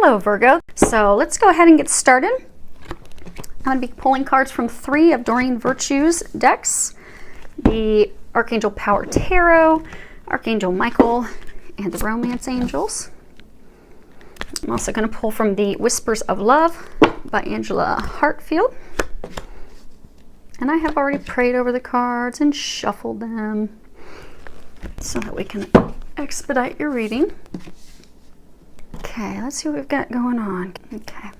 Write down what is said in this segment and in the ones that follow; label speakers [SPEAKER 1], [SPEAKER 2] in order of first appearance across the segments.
[SPEAKER 1] Hello Virgo. So let's go ahead and get started. I'm going to be pulling cards from 3 of Doreen Virtue's decks. The Archangel Power Tarot, Archangel Michael, and the Romance Angels. I'm also going to pull from the Whispers of Love by Angela Hartfield. And I have already prayed over the cards and shuffled them so that we can expedite your reading. Okay, let's see what we've got going on. Okay.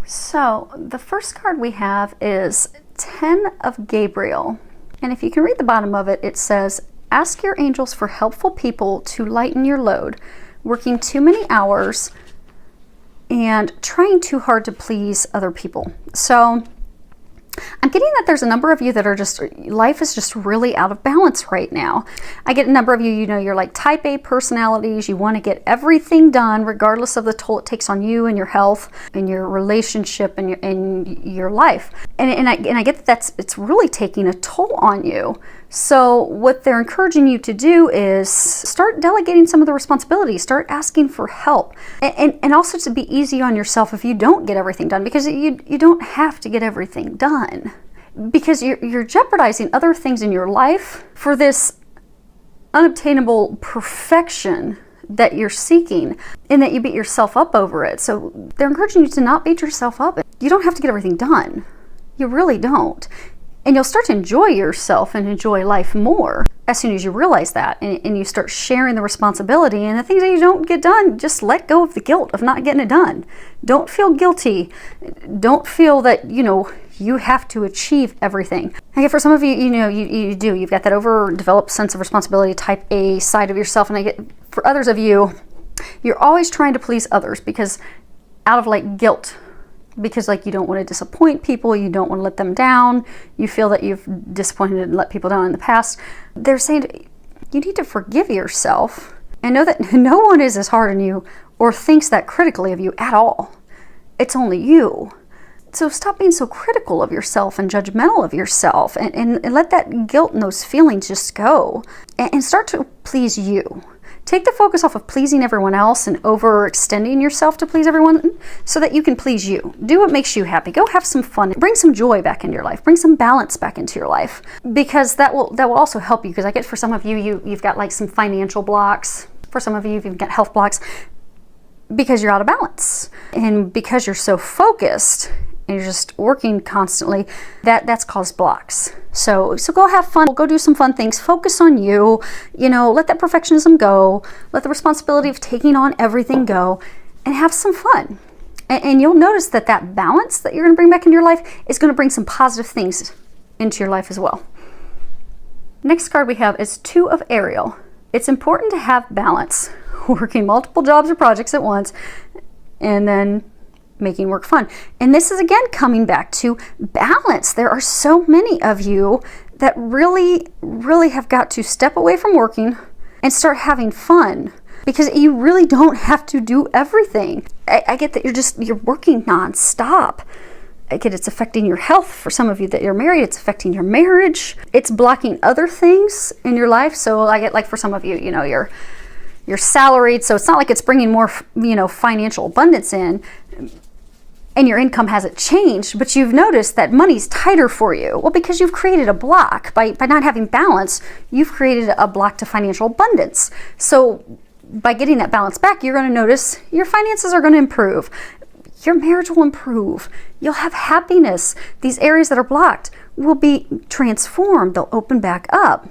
[SPEAKER 1] So the first card we have is 10 of Gabriel. And if you can read the bottom of it, it says, ask your angels for helpful people to lighten your load, working too many hours and trying too hard to please other people. So I'm getting that there's a number of you that are just, life is just really out of balance right now. I get a number of you, you're like type A personalities. You want to get everything done regardless of the toll it takes on you and your health and your relationship and your life. And I get that it's really taking a toll on you. So what they're encouraging you to do is start delegating some of the responsibilities, start asking for help, and also to be easy on yourself if you don't get everything done, because you don't have to get everything done, because you're jeopardizing other things in your life for this unobtainable perfection that you're seeking, and that you beat yourself up over it. So they're encouraging you to not beat yourself up. You don't have to get everything done. You really don't. And you'll start to enjoy yourself and enjoy life more as soon as you realize that, and you start sharing the responsibility, and the things that you don't get done, just let go of the guilt of not getting it done. Don't feel guilty. Don't feel that, you have to achieve everything. I get for some of you, you do. You've got that overdeveloped sense of responsibility, type A side of yourself. And I get for others of you, you're always trying to please others because out of like guilt. Because you don't want to disappoint people, you don't want to let them down, you feel that you've disappointed and let people down in the past. They're saying you need to forgive yourself and know that no one is as hard on you or thinks that critically of you at all. It's only you. So stop being so critical of yourself and judgmental of yourself, and let that guilt and those feelings just go, and start to please you. Take the focus off of pleasing everyone else and overextending yourself to please everyone so that you can please you. Do what makes you happy. Go have some fun. Bring some joy back into your life. Bring some balance back into your life, because that will also help you. Because I get for some of you, you've got like some financial blocks. For some of you, you've got health blocks because you're out of balance. And because you're so focused and you're just working constantly, that's caused blocks. So go have fun, go do some fun things, focus on you, let that perfectionism go, let the responsibility of taking on everything go, and have some fun. And you'll notice that balance that you're going to bring back into your life is going to bring some positive things into your life as well. Next card we have is 2 of Ariel. It's important to have balance, working multiple jobs or projects at once, and then making work fun. And this is again coming back to balance. There are so many of you that really have got to step away from working and start having fun, because you really don't have to do everything. I get that you're working nonstop. I get it's affecting your health. For some of you that you're married, it's affecting your marriage. It's blocking other things in your life. So I get like for some of you, you're salaried, so it's not like it's bringing more, financial abundance in, and your income hasn't changed, but you've noticed that money's tighter for you. Well, because you've created a block. By not having balance, you've created a block to financial abundance. So by getting that balance back, you're going to notice your finances are going to improve. Your marriage will improve. You'll have happiness. These areas that are blocked will be transformed. They'll open back up.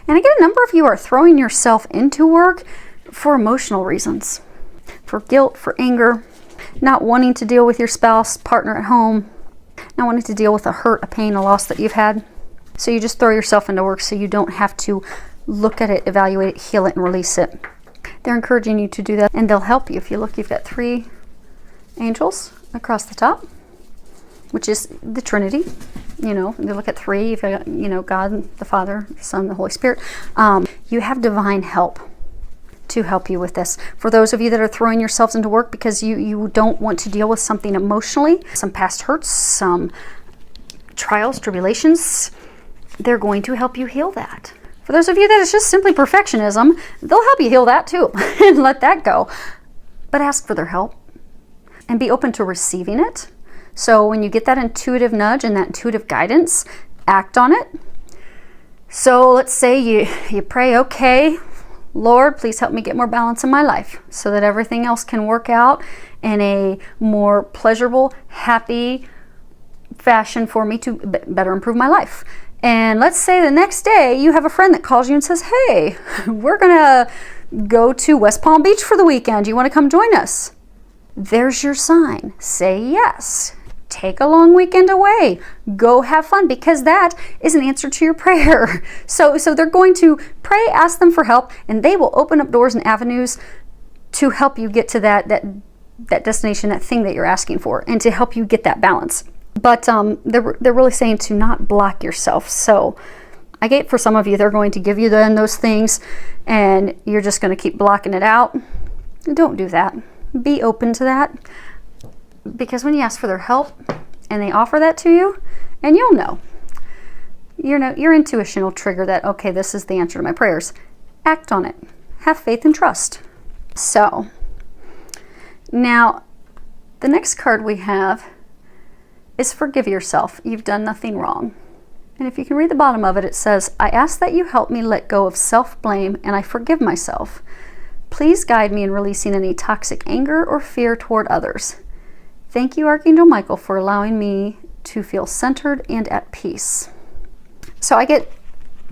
[SPEAKER 1] And I get a number of you are throwing yourself into work for emotional reasons, for guilt, for anger, not wanting to deal with your spouse, partner at home, not wanting to deal with a hurt, a pain, a loss that you've had. So you just throw yourself into work so you don't have to look at it, evaluate it, heal it, and release it. They're encouraging you to do that, and they'll help you. If you look, you've got 3 angels across the top, which is the Trinity. You look at 3, you've got, God, the Father, the Son, the Holy Spirit. You have divine help to help you with this. For those of you that are throwing yourselves into work because you don't want to deal with something emotionally, some past hurts, some trials, tribulations, they're going to help you heal that. For those of you that it's just simply perfectionism, they'll help you heal that too and let that go. but ask for their help and be open to receiving it. So when you get that intuitive nudge and that intuitive guidance, act on it. So let's say you pray, okay, Lord, please help me get more balance in my life so that everything else can work out in a more pleasurable, happy fashion for me to better improve my life. And let's say the next day you have a friend that calls you and says, hey, we're gonna go to West Palm Beach for the weekend. You want to come join us? There's your sign. Say yes. Take a long weekend away. Go have fun, because that is an answer to your prayer. So they're going to pray, ask them for help, and they will open up doors and avenues to help you get to that destination, that thing that you're asking for, and to help you get that balance. But they're really saying to not block yourself. So I get for some of you, they're going to give you those things and you're just going to keep blocking it out. Don't do that. Be open to that, because when you ask for their help and they offer that to you, and you'll know, your intuition will trigger that, okay, this is the answer to my prayers. Act on it. Have faith and trust. So now the next card we have is forgive yourself. You've done nothing wrong. And if you can read the bottom of it, it says, I ask that you help me let go of self-blame, and I forgive myself. Please guide me in releasing any toxic anger or fear toward others. Thank you, Archangel Michael, for allowing me to feel centered and at peace. So I get,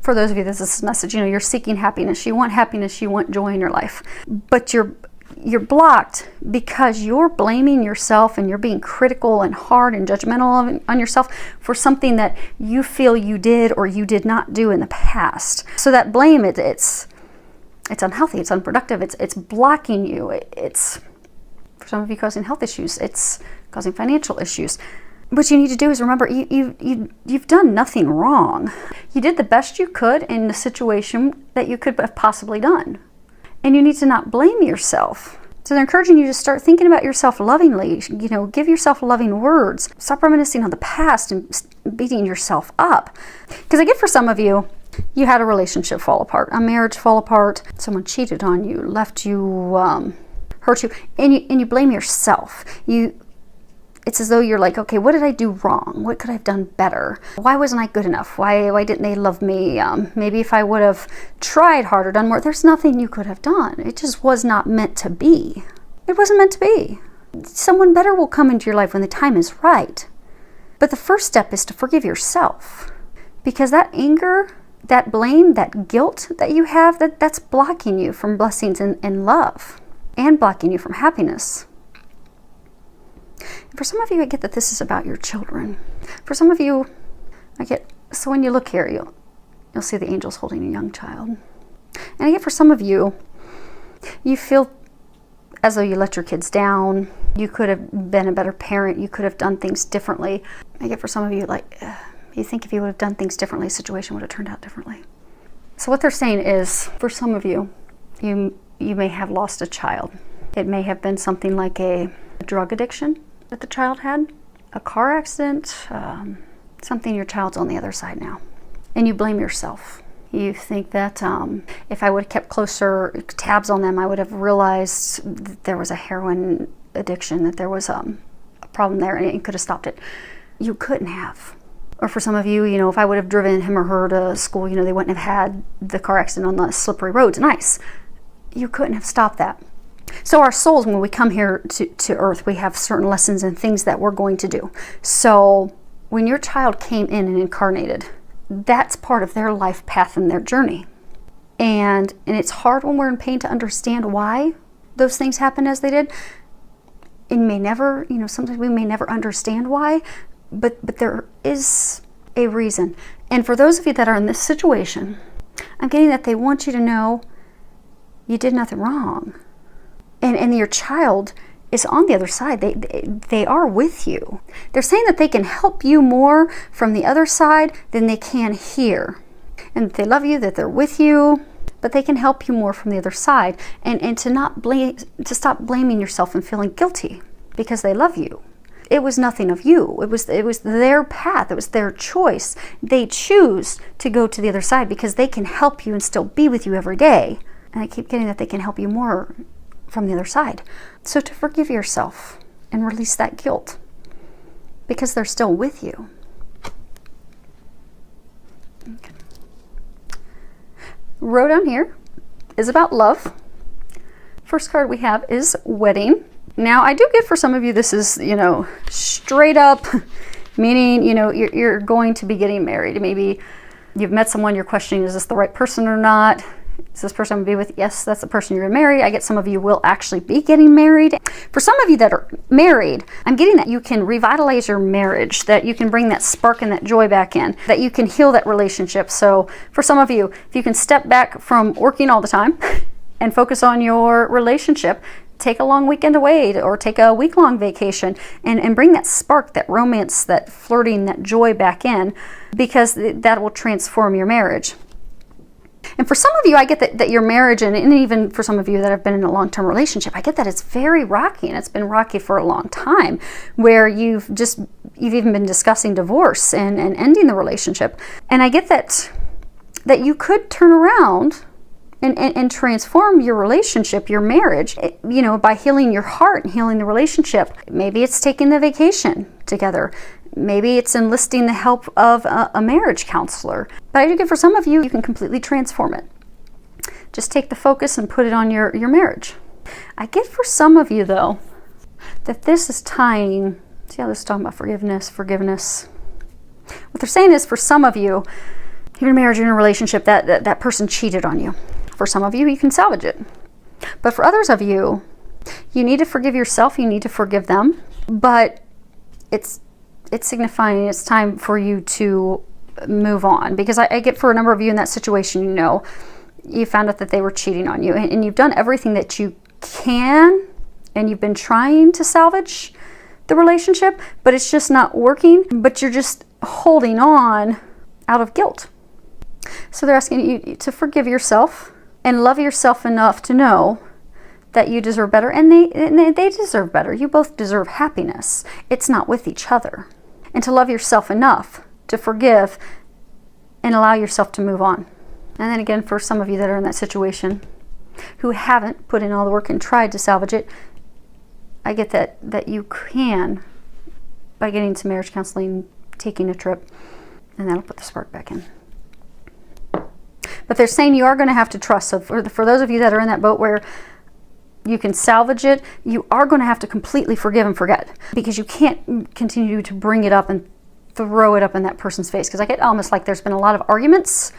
[SPEAKER 1] for those of you, this is a message, you're seeking happiness. You want joy in your life. But you're blocked because you're blaming yourself and you're being critical and hard and judgmental on yourself for something that you feel you did or you did not do in the past. So that blame, it's unhealthy, it's unproductive, it's blocking you. It's, for some of you, causing health issues, it's causing financial issues. What you need to do is remember, you've done nothing wrong. You did the best you could in the situation that you could have possibly done. And you need to not blame yourself. So they're encouraging you to start thinking about yourself lovingly. Give yourself loving words. Stop reminiscing on the past and beating yourself up. Because I get for some of you, you had a relationship fall apart, a marriage fall apart, someone cheated on you, left you, hurt you, and you blame yourself. It's as though you're like, okay, what did I do wrong? What could I have done better? Why wasn't I good enough? Why didn't they love me? Maybe if I would have tried harder, done more, there's nothing you could have done. It just was not meant to be. It wasn't meant to be. Someone better will come into your life when the time is right. But the first step is to forgive yourself. Because that anger, that blame, that guilt that you have, that's blocking you from blessings and love, and blocking you from happiness. For some of you, I get that this is about your children. For some of you, so when you look here, you'll see the angels holding a young child. And I get for some of you, you feel as though you let your kids down. You could have been a better parent. You could have done things differently. I get for some of you, you think if you would have done things differently, the situation would have turned out differently. So what they're saying is, for some of you, you may have lost a child. It may have been something like a drug addiction that the child had, a car accident, something your child's on the other side now. And you blame yourself. You think that if I would have kept closer tabs on them, I would have realized that there was a heroin addiction, that there was a problem there, and could have stopped it. You couldn't have. Or for some of you, if I would have driven him or her to school, they wouldn't have had the car accident on the slippery roads and ice. You couldn't have stopped that. So our souls, when we come here to earth, we have certain lessons and things that we're going to do. So when your child came in and incarnated, that's part of their life path and their journey. And it's hard when we're in pain to understand why those things happened as they did. It may never, sometimes we may never understand why, but there is a reason. And for those of you that are in this situation, I'm getting that they want you to know you did nothing wrong. And your child is on the other side. They are with you. They're saying that they can help you more from the other side than they can here. And that they love you, that they're with you, but they can help you more from the other side. And to stop blaming yourself and feeling guilty because they love you. It was nothing of you. It was their path. It was their choice. They choose to go to the other side because they can help you and still be with you every day. And I keep getting that they can help you more from the other side. So to forgive yourself and release that guilt, because they're still with you. Okay. Row down here is about love. First card we have is wedding. Now, I do get for some of you, this is, straight up, meaning, you're going to be getting married. Maybe you've met someone, you're questioning, is this the right person or not? Is this person I'm going to be with? Yes, that's the person you're going to marry. I get some of you will actually be getting married. For some of you that are married, I'm getting that you can revitalize your marriage, that you can bring that spark and that joy back in, that you can heal that relationship. So for some of you, if you can step back from working all the time and focus on your relationship, take a long weekend away or take a week-long vacation and bring that spark, that romance, that flirting, that joy back in, because that will transform your marriage. And for some of you, I get that your marriage, and even for some of you that have been in a long-term relationship, I get that it's very rocky, and it's been rocky for a long time, where you've even been discussing divorce and ending the relationship. And I get that you could turn around and transform your relationship, your marriage, by healing your heart and healing the relationship. Maybe it's taking the vacation together. Maybe it's enlisting the help of a marriage counselor. But I do get for some of you, you can completely transform it. Just take the focus and put it on your marriage. I get for some of you, though, that this is tying, see how this is talking about forgiveness. What they're saying is, for some of you, you're in a marriage, you're in a relationship, that person cheated on you. For some of you, you can salvage it. But for others of you, you need to forgive yourself, you need to forgive them, but it's signifying it's time for you to move on. Because I get for a number of you in that situation, you found out that they were cheating on you, and you've done everything that you can, and you've been trying to salvage the relationship, but it's just not working, but you're just holding on out of guilt. So they're asking you to forgive yourself and love yourself enough to know that you deserve better, and they deserve better. You both deserve happiness. It's not with each other. And to love yourself enough to forgive and allow yourself to move on. And then again, for some of you that are in that situation who haven't put in all the work and tried to salvage it, I get that you can, by getting to marriage counseling, taking a trip, and that'll put the spark back in. But they're saying you are going to have to trust. So for those of you that are in that boat where you can salvage it, you are going to have to completely forgive and forget, because you can't continue to bring it up and throw it up in that person's face. Because I get almost like there's been a lot of arguments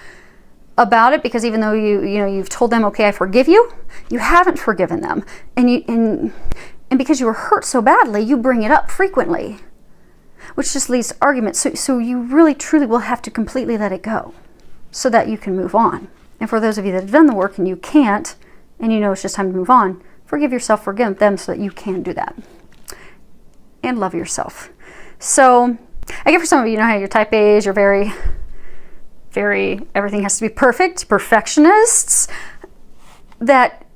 [SPEAKER 1] about it, because even though you've told them, okay, I forgive you, you haven't forgiven them, and because you were hurt so badly, you bring it up frequently, which just leads to arguments. So you really truly will have to completely let it go, so that you can move on. And for those of you that have done the work and you can't, and it's just time to move on, forgive yourself, forgive them, so that you can do that. And love yourself. So I get for some of you, how your type A is, you're very, very, everything has to be perfect, perfectionists, that,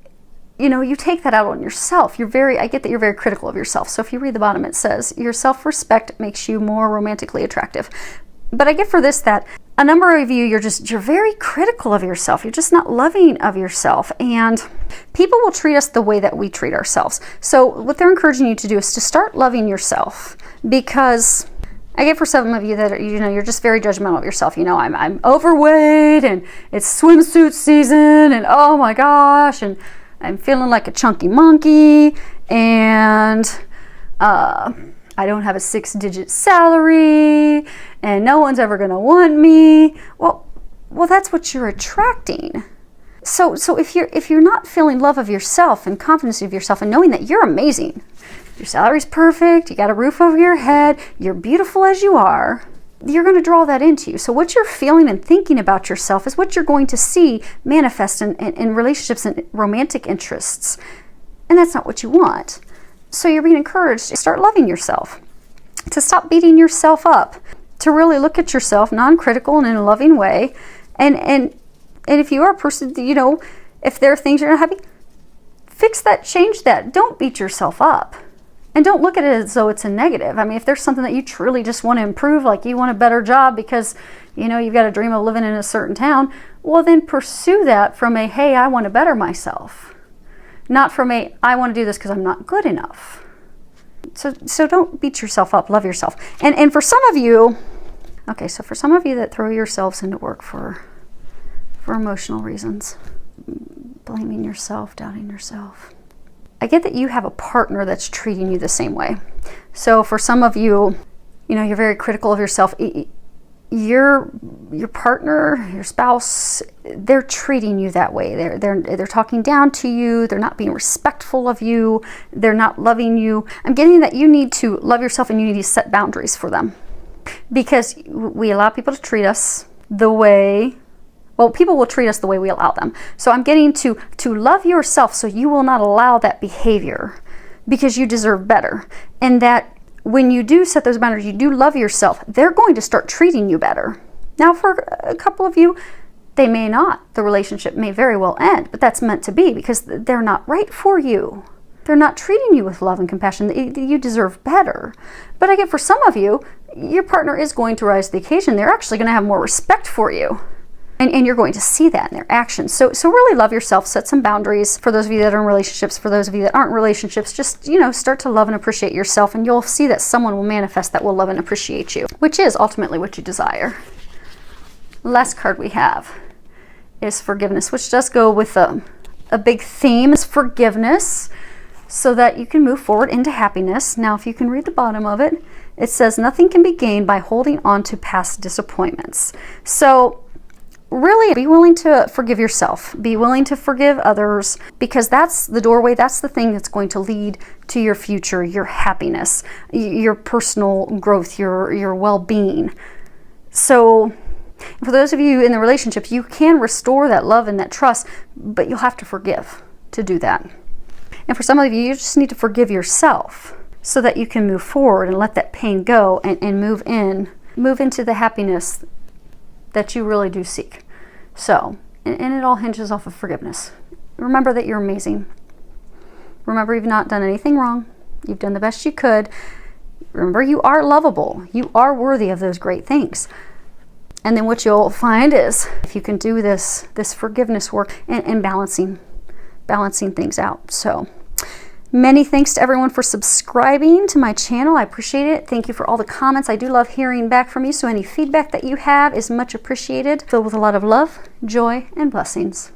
[SPEAKER 1] you take that out on yourself. I get that you're very critical of yourself. So if you read the bottom, it says, your self-respect makes you more romantically attractive. But I get for this that a number of you, you're very critical of yourself. You're just not loving of yourself. And people will treat us the way that we treat ourselves. So what they're encouraging you to do is to start loving yourself. Because I get for some of you that you're just very judgmental of yourself. I'm overweight, and it's swimsuit season, and oh my gosh, and I'm feeling like a chunky monkey, and I don't have a 6-digit salary, and no one's ever going to want me. Well, that's what you're attracting. So if you're not feeling love of yourself and confidence of yourself and knowing that you're amazing, your salary's perfect, you got a roof over your head, you're beautiful as you are, you're going to draw that into you. So what you're feeling and thinking about yourself is what you're going to see manifest in relationships and romantic interests. And that's not what you want. So you're being encouraged to start loving yourself, to stop beating yourself up, to really look at yourself non-critical and in a loving way. And if you are a person, if there are things you're not happy, fix that, change that. Don't beat yourself up. And don't look at it as though it's a negative. I mean, if there's something that you truly just want to improve, like you want a better job because, you've got a dream of living in a certain town, well, then pursue that from hey, I want to better myself. not from a, I want to do this because I'm not good enough. So don't beat yourself up, love yourself. And for some of you, okay, so for some of you that throw yourselves into work for emotional reasons, blaming yourself, doubting yourself, I get that you have a partner that's treating you the same way. So for some of you, you know, you're very critical of yourself. Your partner, your spouse, they're treating you that way. They're talking down to you. They're not being respectful of you. They're not loving you. I'm getting that you need to love yourself and you need to set boundaries for them, because we allow people to treat us the way, well, people will treat us the way we allow them. So I'm getting to love yourself so you will not allow that behavior, because you deserve better. And that when you do set those boundaries, you do love yourself, they're going to start treating you better. Now, for a couple of you, they may not. The relationship may very well end, but that's meant to be, because they're not right for you. They're not treating you with love and compassion. You deserve better. But again, for some of you, your partner is going to rise to the occasion. They're actually going to have more respect for you. And you're going to see that in their actions. So really love yourself, set some boundaries. For those of you that are in relationships, for those of you that aren't in relationships, just, you know, start to love and appreciate yourself, and you'll see that someone will manifest that will love and appreciate you, which is ultimately what you desire. Last card we have is forgiveness, which does go with a big theme, is forgiveness, so that you can move forward into happiness. Now, if you can read the bottom of it, it says nothing can be gained by holding on to past disappointments. So really be willing to forgive yourself, be willing to forgive others, because that's the doorway, that's the thing that's going to lead to your future, your happiness, your personal growth, your well-being. So for those of you in the relationship, you can restore that love and that trust, but you'll have to forgive to do that. And for some of you, you just need to forgive yourself so that you can move forward and let that pain go and move into the happiness that you really do seek. So, and it all hinges off of forgiveness. Remember that you're amazing. Remember you've not done anything wrong. You've done the best you could. Remember, you are lovable. You are worthy of those great things. And then what you'll find is, if you can do this forgiveness work and balancing things out. So, many thanks to everyone for subscribing to my channel. I appreciate it. Thank you for all the comments. I do love hearing back from you, so any feedback that you have is much appreciated. Filled with a lot of love, joy, and blessings.